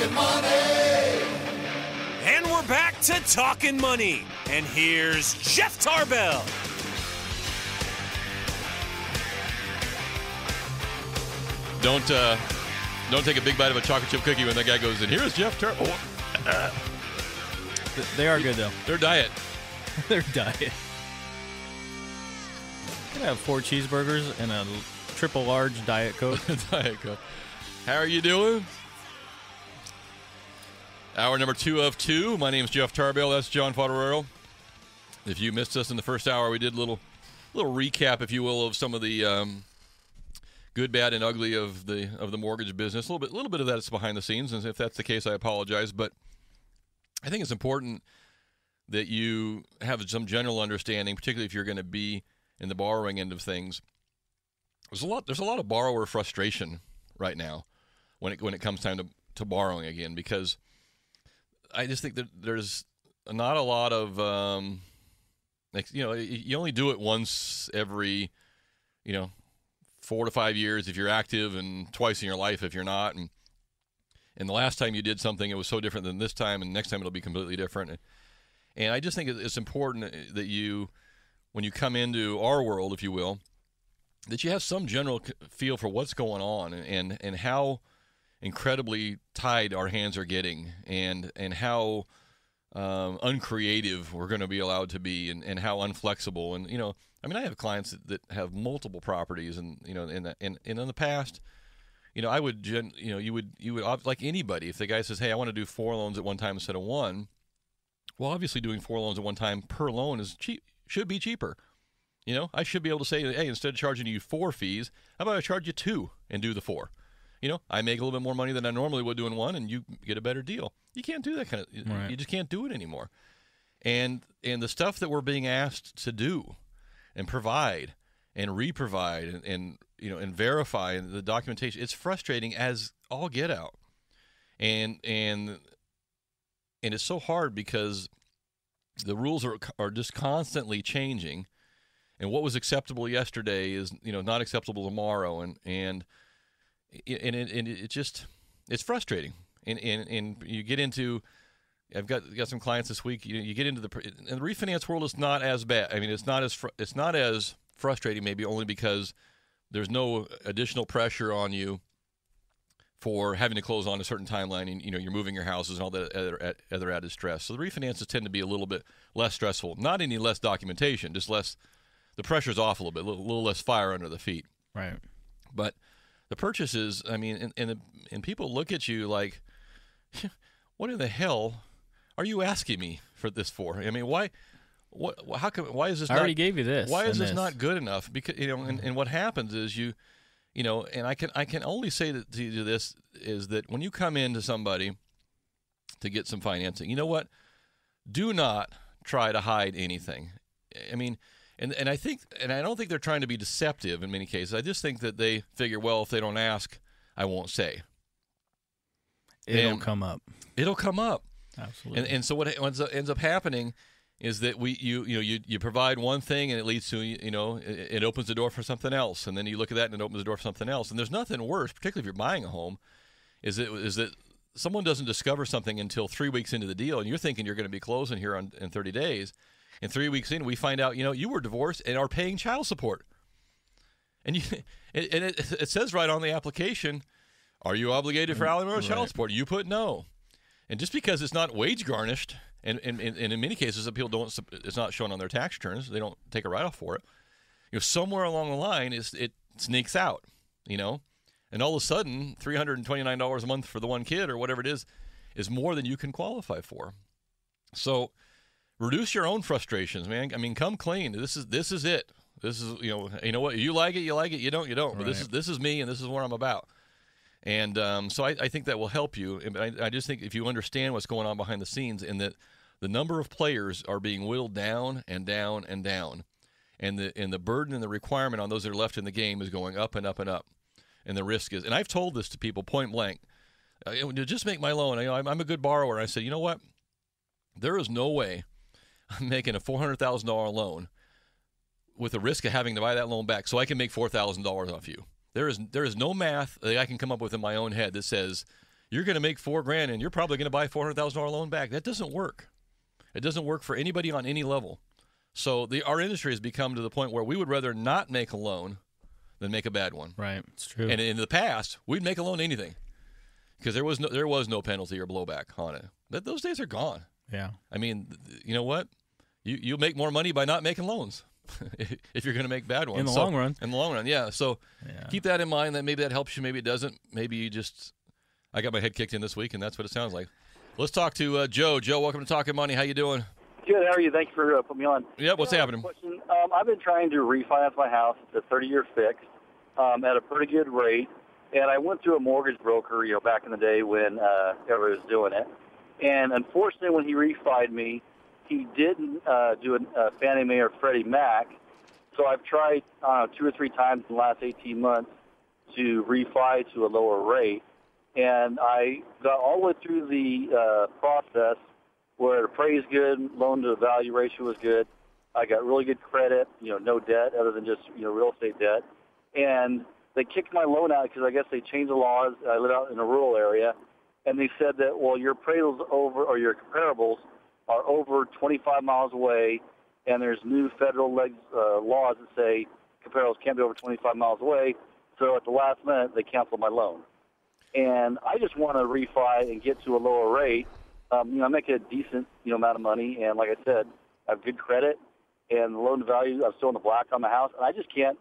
Talkin' Money. And we're back to Talkin' Money. And here's Jeff Tarbell. Don't take a big bite of a chocolate chip cookie when that guy goes in. Here's Jeff Tarbell. They are good, though. Their diet. Their diet. I'm going to have 4 cheeseburgers and a triple large Diet Coke. Diet Coke. How are you doing? Hour number 2 of 2. My name is Jeff Tarbell. That's John Fodorero. If you missed us in the first hour, we did a little recap, if you will, of some of the good, bad, and ugly of the mortgage business. A little bit of that is behind the scenes, and if that's the case, I apologize. But I think it's important that you have some general understanding, particularly if you're going to be in the borrowing end of things. There's a lot of borrower frustration right now when it comes time to borrowing again, because I just think that there's not a lot of you only do it once every 4 to 5 years if you're active, and twice in your life if you're not. And the last time you did something, it was so different than this time, and next time it'll be completely different. And I just think it's important that you, when you come into our world, if you will, that you have some general feel for what's going on and how incredibly tied our hands are getting, and how uncreative we're going to be allowed to be, and how unflexible. And I have clients that have multiple properties, and in the past, I would you would like anybody, if the guy says, hey, I want to do 4 loans at one time instead of 1. Well, obviously doing 4 loans at one time per loan is should be cheaper. I should be able to say, hey, instead of charging you 4 fees, how about I charge you 2 and do the 4? I make a little bit more money than I normally would doing 1, and you get a better deal. You can't do that kind of. Right. You just can't do it anymore. And the stuff that we're being asked to do, and provide, and reprovide, and verify the documentation, it's frustrating as all get out. And it's so hard because the rules are just constantly changing, and what was acceptable yesterday is not acceptable tomorrow, and it's frustrating. And you get into, I've got some clients this week. You get into the refinance world is not as bad. I mean, it's not as frustrating, maybe only because there's no additional pressure on you for having to close on a certain timeline, and you're moving your houses and all that other added stress. So the refinances tend to be a little bit less stressful. Not any less documentation, just less. The pressure's off a little bit, a little less fire under the feet. Right. But the purchases, I mean, and people look at you like, what in the hell are you asking me for this for? I mean, why? How come? Why is this? I already gave you this. Why is this not good enough? Because and what happens is and I can only say that to you this is that when you come into somebody to get some financing, you know what? Do not try to hide anything. I mean, and I think, and I don't think they're trying to be deceptive in many cases. I just think that they figure, well, if they don't ask, I won't say. It'll come up. It'll come up. Absolutely. And so what ends up happening is that you provide one thing, and it leads to it opens the door for something else, and then you look at that and it opens the door for something else. And there's nothing worse, particularly if you're buying a home, is that someone doesn't discover something until 3 weeks into the deal, and you're thinking you're going to be closing here in 30 days, and 3 weeks in we find out you were divorced and are paying child support, and it says right on the application, are you obligated for alimony or child support? You put no, and just because it's not wage garnished. And in many cases, people it's not shown on their tax returns. They don't take a write-off for it. Somewhere along the line, it sneaks out, and all of a sudden, $329 a month for the one kid or whatever it is more than you can qualify for. So reduce your own frustrations, man. I mean, come clean. This is it. This is you know what, you like it, you don't. But this is me, and this is what I'm about. And so I think that will help you. I just think if you understand what's going on behind the scenes, and that the number of players are being whittled down and down and down, and the burden and the requirement on those that are left in the game is going up and up and up, and the risk is. And I've told this to people point blank. Just make my loan. I'm a good borrower. I said, you know what? There is no way I'm making a $400,000 loan with the risk of having to buy that loan back so I can make $4,000 off you. There is no math that I can come up with in my own head that says you're going to make $4,000 and you're probably going to buy a $400,000 loan back. That doesn't work. It doesn't work for anybody on any level. So our industry has become to the point where we would rather not make a loan than make a bad one. Right, it's true. And in the past, we'd make a loan anything because there was no penalty or blowback on it. But those days are gone. Yeah. I mean, you know what? You make more money by not making loans if you're going to make bad ones. In the long run. In the long run, yeah. So keep that in mind. That maybe that helps you, maybe it doesn't. Maybe you just – I got my head kicked in this week, and that's what it sounds like. Let's talk to Joe. Joe, welcome to Talkin Money. How you doing? Good. How are you? Thank you for putting me on. Yeah, what's happening? Question. I've been trying to refinance my house. It's a 30-year fix at a pretty good rate. And I went through a mortgage broker, back in the day when everybody was doing it. And unfortunately, when he refied me, he didn't do a Fannie Mae or Freddie Mac. So I've tried 2 or 3 times in the last 18 months to refi to a lower rate. And I got all the way through the process where it appraised good, loan-to-value ratio was good. I got really good credit, no debt other than just, real estate debt. And they kicked my loan out because I guess they changed the laws. I live out in a rural area. And they said that, well, your appraisals or your comparables are over 25 miles away, and there's new federal laws that say comparables can't be over 25 miles away. So at the last minute, they canceled my loan. And I just want to refi and get to a lower rate. I make a decent, amount of money, and like I said, I have good credit, and the loan to value, I'm still in the black on my house, and I just can't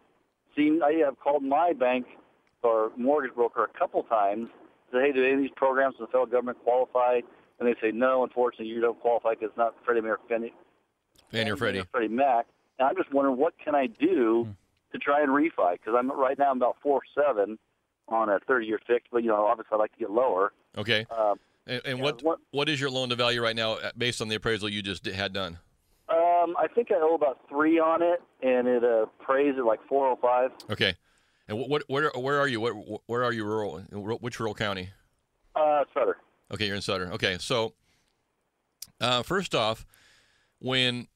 seem. I have called my bank or mortgage broker a couple times, said, hey, do any of these programs from the federal government qualify? And they say, no, unfortunately, you don't qualify because it's not Freddie Mac or Freddie Mac. And I'm just wondering, what can I do to try and refi? Because right now I'm about 4.7 on a 30-year fix, but obviously I'd like to get lower. Okay. And what is your loan to value right now based on the appraisal you just had done? I think I owe about 3 on it, and it appraised at like 405. Okay. And where are you? Where are you rural? Which rural county? Sutter. Okay, you're in Sutter. Okay, so first off, when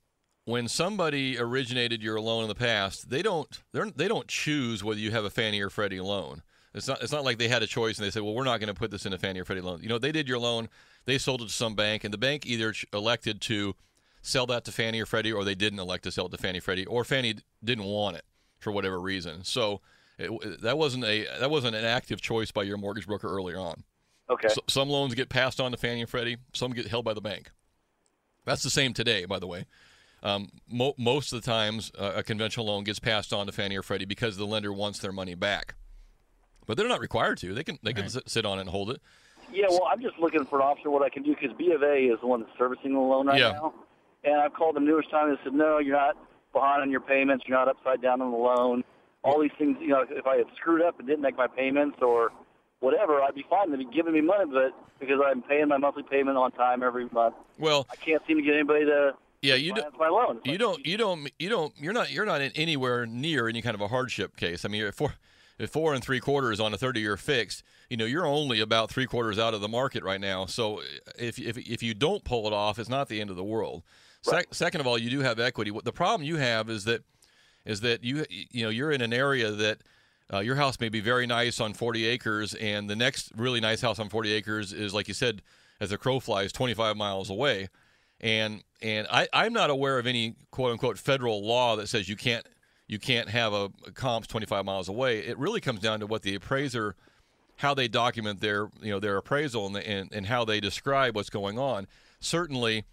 somebody originated your loan in the past, they don't choose whether you have a Fannie or Freddie loan. It's not like they had a choice and they said, well, we're not going to put this in a Fannie or Freddie loan. They did your loan, they sold it to some bank, and the bank either elected to sell that to Fannie or Freddie, or they didn't elect to sell it to Fannie or Freddie, or Fannie didn't want it for whatever reason. So that wasn't an active choice by your mortgage broker earlier on. Okay. So, some loans get passed on to Fannie and Freddie, some get held by the bank. That's the same today, by the way. Most of the times, a conventional loan gets passed on to Fannie or Freddie because the lender wants their money back. But they're not required to. They can sit on it and hold it. Yeah, well, I'm just looking for an option what I can do because B of A is the one that's servicing the loan right now. And I've called them numerous times and said, no, you're not behind on your payments. You're not upside down on the loan. All these things, if I had screwed up and didn't make my payments or whatever, I'd be fine. They'd be giving me money, but because I'm paying my monthly payment on time every month, I can't seem to get anybody to finance my loan. You're not in anywhere near any kind of a hardship case. I mean, at 4 3/4 on a 30-year fix, you're only about 3/4 out of the market right now. So if you don't pull it off, it's not the end of the world. Right. Second of all, you do have equity. The problem you have is that you're in an area that your house may be very nice on 40 acres, and the next really nice house on 40 acres is, like you said, as a crow flies, 25 miles away. And I'm not aware of any quote unquote federal law that says you can't have a comps 25 miles away. It really comes down to what the appraiser, how they document their appraisal and how they describe what's going on. Certainly,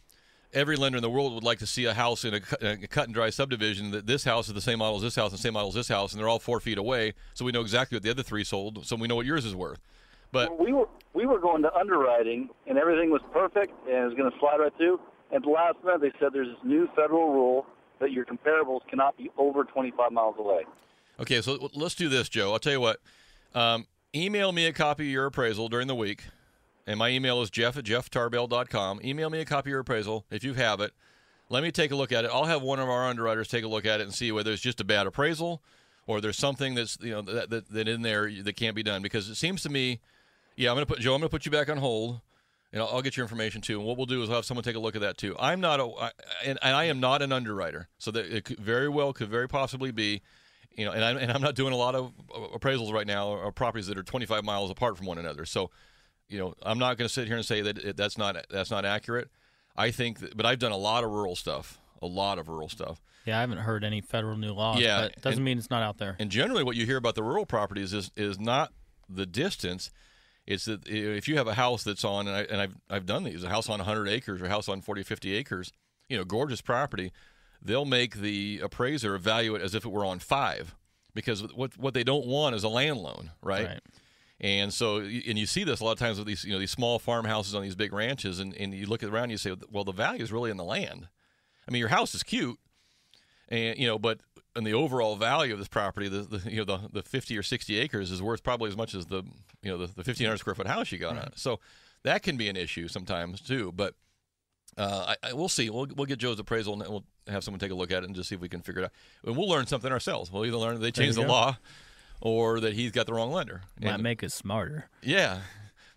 every lender in the world would like to see a house in a cut and dry subdivision that this house is the same model as this house and the same model as this house, and they're all 4 feet away, so we know exactly what the other 3 sold, so we know what yours is worth. But we were going to underwriting, and everything was perfect, and it was going to slide right through. At the last minute, they said there's this new federal rule that your comparables cannot be over 25 miles away. Okay, so let's do this, Joe. I'll tell you what. Email me a copy of your appraisal during the week. And my email is jeff@jefftarbell.com. Email me a copy of your appraisal if you have it. Let me take a look at it. I'll have one of our underwriters take a look at it and see whether it's just a bad appraisal or there's something that's that in there that can't be done. Because it seems to me, I'm going to put you back on hold, and I'll get your information too. And what we'll do is I'll have someone take a look at that too. I am not an underwriter, so that it could very possibly be, and I'm not doing a lot of appraisals right now or properties that are 25 miles apart from one another. So I'm not going to sit here and say that that's not accurate. I think, but I've done a lot of rural stuff. Yeah, I haven't heard any federal new laws. Yeah, but it doesn't mean it's not out there. And generally, what you hear about the rural properties is not the distance. It's that if you have a house that's on, and I've done these, a house on 100 acres or a house on 40, 50 acres, gorgeous property, they'll make the appraiser evaluate it as if it were on 5, because what they don't want is a land loan, right? And so, and you see this a lot of times with these small farmhouses on these big ranches, and you look around and you say, well, the value is really in the land. I mean, your house is cute, and but in the overall value of this property, the 50 or 60 acres is worth probably as much as the 1,500 square foot house you got on it. So that can be an issue sometimes too. But we'll see. We'll get Joe's appraisal, and we'll have someone take a look at it and just see if we can figure it out. And we'll learn something ourselves. We'll either learn that they changed the law, or that he's got the wrong lender. Might make us smarter. Yeah.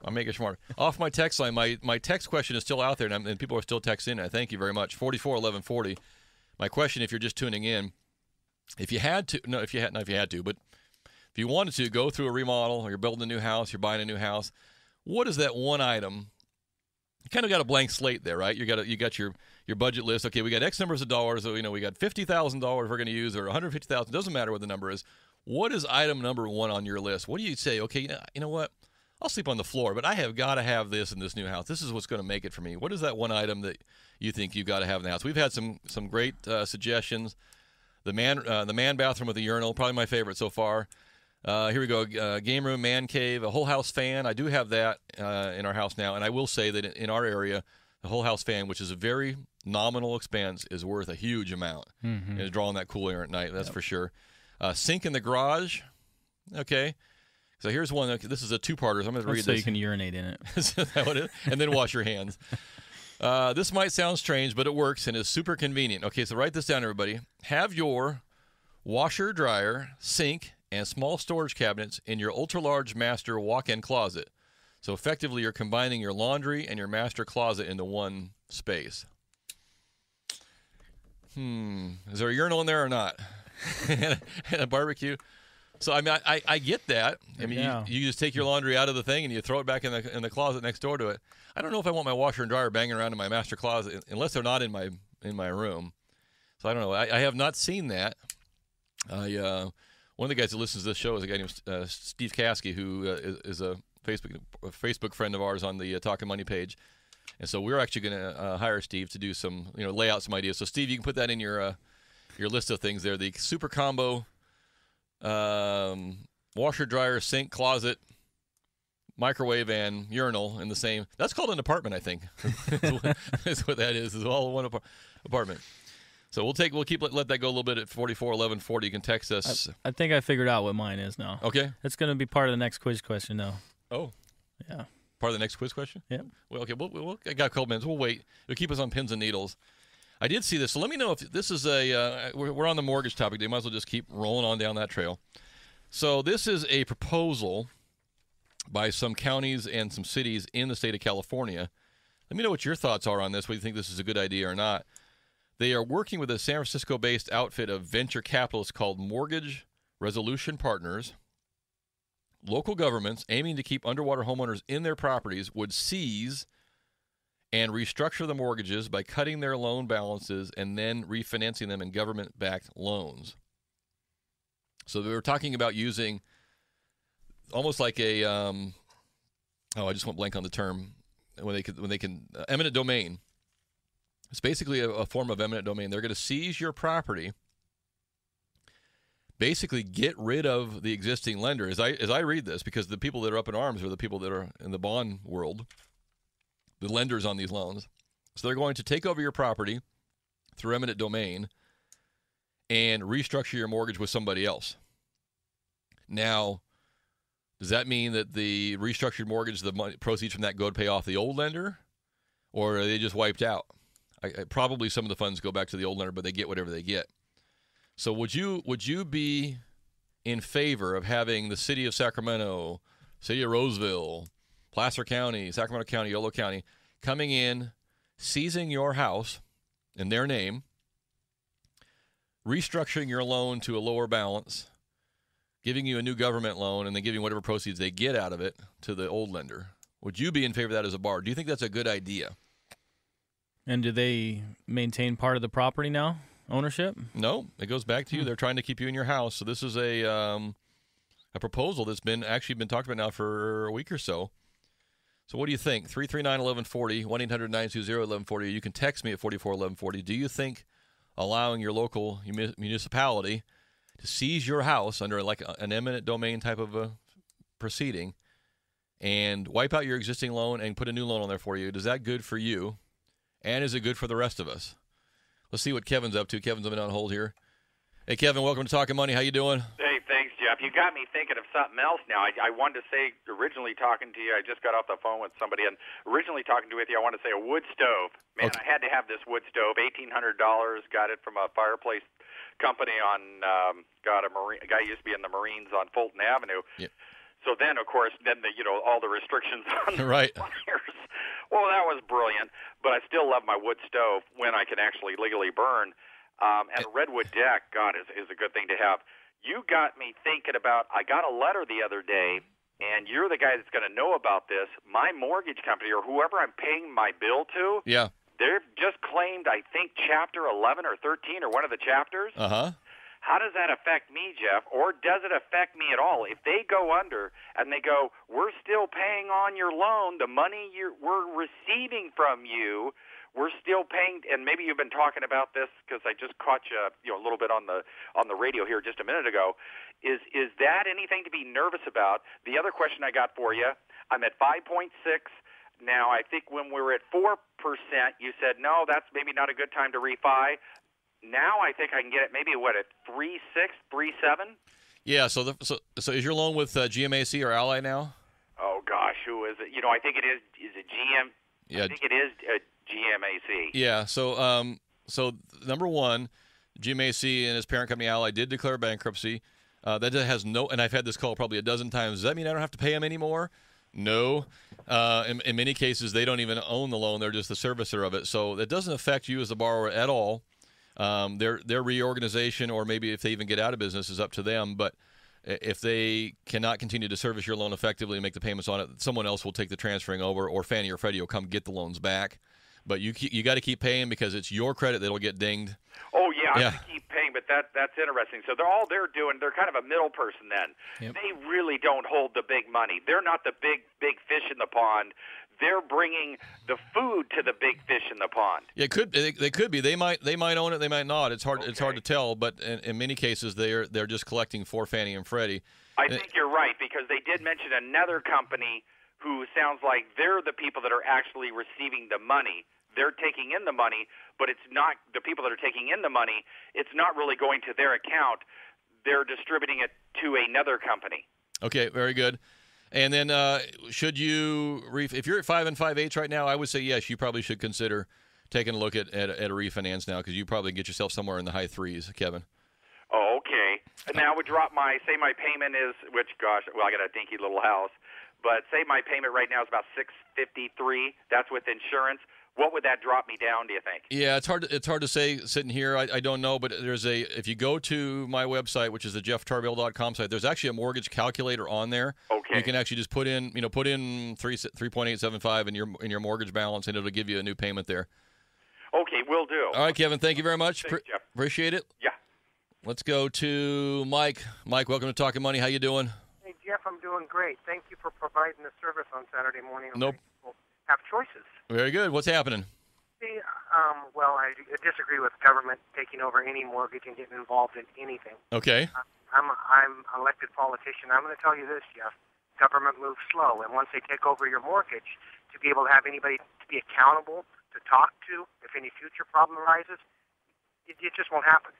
I'll make it smarter. Off my text line, my text question is still out there, and people are still texting. I thank you very much. 441140. My question, if you're just tuning in, if you wanted to go through a remodel, or you're building a new house, you're buying a new house, what is that one item? You kind of got a blank slate there, right? You got your budget list. Okay, we got X numbers of dollars. So, we got $50,000 we're going to use, or $150,000. Doesn't matter what the number is. What is item number one on your list? What do you say? Okay, you know what? I'll sleep on the floor, but I have got to have this in this new house. This is what's going to make it for me. What is that one item that you think you've got to have in the house? We've had some great suggestions. The man bathroom with a urinal, probably my favorite so far. Here we go. Game room, man cave, a whole house fan. I do have that in our house now, and I will say that in our area, the whole house fan, which is a very nominal expense, is worth a huge amount. And it's drawing that cool air at night, that's for sure. Sink in the garage. Okay. So here's one. This is a two-parter. So I'm going to read this. So you can urinate in it. Is that what it is? And then wash your hands. This might sound strange, but it works and is super convenient. Okay, so write this down, everybody. Have your washer, dryer, sink, and small storage cabinets in your ultra-large master walk-in closet. So effectively, you're combining your laundry and your master closet into one space. Is there a urinal in there or not? and a barbecue? So I mean, I get that. I mean, you just take your laundry out of the thing and you throw it back in the closet next door to it. I don't know if I want my washer and dryer banging around in my master closet unless they're not in my room. So I don't know. I have not seen that. One of the guys that listens to this show is a guy named Steve Caskey, who is a Facebook friend of ours on the Talkin Money page, and so we're actually going to hire Steve to do some lay out some ideas. So Steve, you can put that in your list of things there. The super combo. Washer, dryer, sink, closet, microwave, and urinal in the same. That's called an apartment, I think. That's what that is. It's all one apartment. So let that go a little bit at 441140. You can text us. I think I figured out what mine is now. Okay. It's going to be part of the next quiz question, though. Oh. Yeah. Part of the next quiz question? Yeah. Well, okay. I got a couple minutes. We'll wait. It'll keep us on pins and needles. I did see this, so let me know if this is we're on the mortgage topic. They might as well just keep rolling on down that trail. So this is a proposal by some counties and some cities in the state of California. Let me know what your thoughts are on this, whether you think this is a good idea or not. They are working with a San Francisco-based outfit of venture capitalists called Mortgage Resolution Partners. Local governments aiming to keep underwater homeowners in their properties would seize and restructure the mortgages by cutting their loan balances and then refinancing them in government-backed loans. So they were talking about using almost like a I just went blank on the term when they can eminent domain. It's basically a form of eminent domain. They're going to seize your property, basically get rid of the existing lender. As I read this, because the people that are up in arms are the people that are in the bond world, the lenders on these loans. So they're going to take over your property through eminent domain and restructure your mortgage with somebody else. Now, does that mean that the restructured mortgage, the money, proceeds from that go to pay off the old lender, or are they just wiped out? Probably some of the funds go back to the old lender, but they get whatever they get. So would you be in favor of having the city of Sacramento, city of Roseville, Placer County, Sacramento County, Yolo County, coming in, seizing your house in their name, restructuring your loan to a lower balance, giving you a new government loan, and then giving whatever proceeds they get out of it to the old lender? Would you be in favor of that as a borrower? Do you think that's a good idea? And do they maintain part of the property now, ownership? No, it goes back to you. They're trying to keep you in your house. So this is a proposal that's been talked about now for a week or so. So what do you think? 339-1140, 1-800-920-1140. You can text me at 441140. Do you think allowing your local municipality to seize your house under like an eminent domain type of a proceeding and wipe out your existing loan and put a new loan on there for you, is that good for you? And is it good for the rest of us? Let's see what Kevin's up to. Kevin's been on hold here. Hey, Kevin, welcome to Talkin Money. How you doing? Hey, thanks, Jeff. You got me thinking of something else now. I wanted to say, originally talking to you, I just got off the phone with somebody, and originally talking to you, I wanted to say a wood stove. Man, Okay. I had to have this wood stove, $1,800. Got it from a fireplace company on, a guy used to be in the Marines on Fulton Avenue. Yeah. So then, of course, all the restrictions on the Right. fires. Well, that was brilliant, but I still love my wood stove when I can actually legally burn. And a redwood deck, God, is a good thing to have. You got me thinking about, I got a letter the other day, and you're the guy that's going to know about this. My mortgage company, or whoever I'm paying my bill to, Yeah. they've just claimed, I think, Chapter 11 or 13 or one of the chapters. Uh-huh. How does that affect me, Jeff, or does it affect me at all? If they go under and they go, we're still paying on your loan, the money we're receiving from you, we're still paying, and maybe you've been talking about this because I just caught you, a little bit on the radio here just a minute ago. Is that anything to be nervous about? The other question I got for you, I'm at 5.6. Now, I think when we were at 4%, you said, no, that's maybe not a good time to refi. Now I think I can get it maybe, at 3.6, 3.7? Yeah, so is your loan with GMAC or Ally now? Oh, gosh, who is it? I think it is it GM? Yeah. I think it is GMAC. Yeah, so number one, GMAC and his parent company Ally did declare bankruptcy. That has no, and I've had this call probably a dozen times. Does that mean I don't have to pay them anymore? No. In many cases, they don't even own the loan. They're just the servicer of it. So that doesn't affect you as a borrower at all. Their reorganization, or maybe if they even get out of business, is up to them. But if they cannot continue to service your loan effectively and make the payments on it, someone else will take the transferring over, or Fannie or Freddie will come get the loans back. But you got to keep paying because it's your credit that'll get dinged. Oh, yeah, I'm Yeah. going to keep paying, but that's interesting. So they're doing, they're kind of a middle person then. Yep. They really don't hold the big money. They're not the big fish in the pond. They're bringing the food to the big fish in the pond. Yeah, they could be. They might own it. They might not. It's hard. Okay. It's hard to tell. But in many cases, they're just collecting for Fannie and Freddie. I think you're right, because they did mention another company who sounds like they're the people that are actually receiving the money. They're taking in the money, but it's not the people that are taking in the money. It's not really going to their account. They're distributing it to another company. Okay, very good. And then should you, if you're at 5 5/8 right now, I would say yes, you probably should consider taking a look at a refinance now, because you probably get yourself somewhere in the high threes, Kevin. Oh, okay. And now I would drop my payment is, which, gosh, well, I got a dinky little house, but say my payment right now is about $653. That's with insurance. What would that drop me down, do you think? Yeah, it's hard to say sitting here. I don't know, but if you go to my website, which is the JeffTarbell.com site, there's actually a mortgage calculator on there. Okay. You can actually just put in 3.875 in your mortgage balance, and it'll give you a new payment there. Okay, will do. All right, Kevin, thank you very much. Thanks, Jeff. Appreciate it. Yeah. Let's go to Mike. Mike, welcome to Talkin Money. How you doing? Hey, Jeff, I'm doing great. Thank you for providing the service on Saturday morning. Nope. People have choices. Very good. What's happening? See, well, I disagree with government taking over any mortgage and getting involved in anything. Okay. I'm an elected politician. I'm going to tell you this, Jeff. Government moves slow, and once they take over your mortgage, to be able to have anybody to be accountable, to talk to, if any future problem arises, it just won't happen.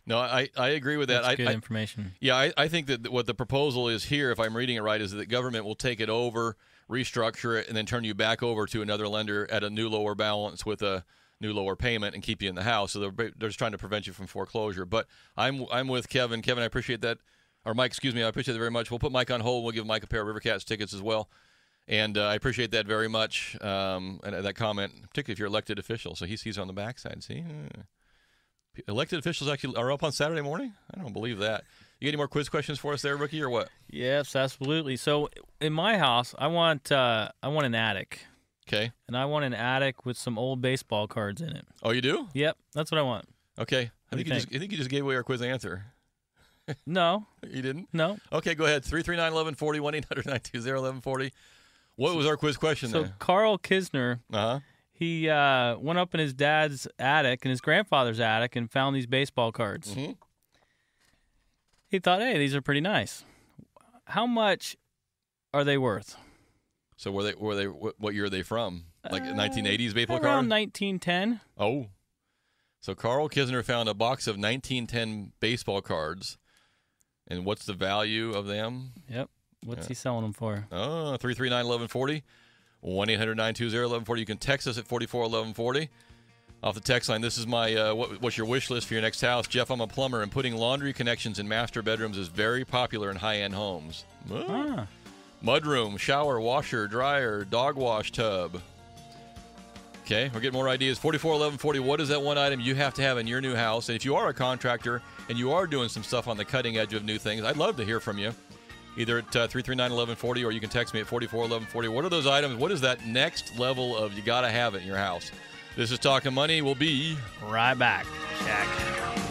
No, I agree with that. That's good information. Yeah, I think that what the proposal is here, if I'm reading it right, is that government will take it over, restructure it, and then turn you back over to another lender at a new lower balance with a new lower payment and keep you in the house. So they're just trying to prevent you from foreclosure. But I'm with Kevin. Kevin, I appreciate that. Or Mike, excuse me, I appreciate that very much. We'll put Mike on hold. We'll give Mike a pair of River Cats tickets as well. And I appreciate that very much, and that comment, particularly if you're elected official. So he's on the backside, see? Elected officials actually are up on Saturday morning? I don't believe that. You got any more quiz questions for us there, Rookie, or what? Yes, absolutely. So in my house, I want an attic. Okay. And I want an attic with some old baseball cards in it. Oh, you do? Yep, that's what I want. Okay. I What do think you you just gave away our quiz answer. No. You didn't? No. Okay, go ahead. 339-1140, 1-800-920-1140. What was our quiz question So then? Carl Kisner, Uh-huh. he went up in his dad's attic and his grandfather's attic and found these baseball cards. Mm-hmm. He thought, hey, these are pretty nice. How much are they worth? So what year are they from? Like 1980s baseball card? Around 1910. Oh. So Carl Kisner found a box of 1910 baseball cards. And what's the value of them? Yep. What's he selling them for? Oh, 339-1140, 1-800-920-1140. You can text us at 441140. Off the text line, this is my what's your wish list for your next house? Jeff, I'm a plumber, and putting laundry connections in master bedrooms is very popular in high-end homes. Ah. Mudroom, shower, washer, dryer, dog wash tub. Okay, we're getting more ideas. 441140, what is that one item you have to have in your new house? And if you are a contractor and you are doing some stuff on the cutting edge of new things, I'd love to hear from you. Either at 339-1140 or you can text me at 441140. What are those items? What is that next level of you got to have it in your house? This is Talkin Money. We'll be right back. Check.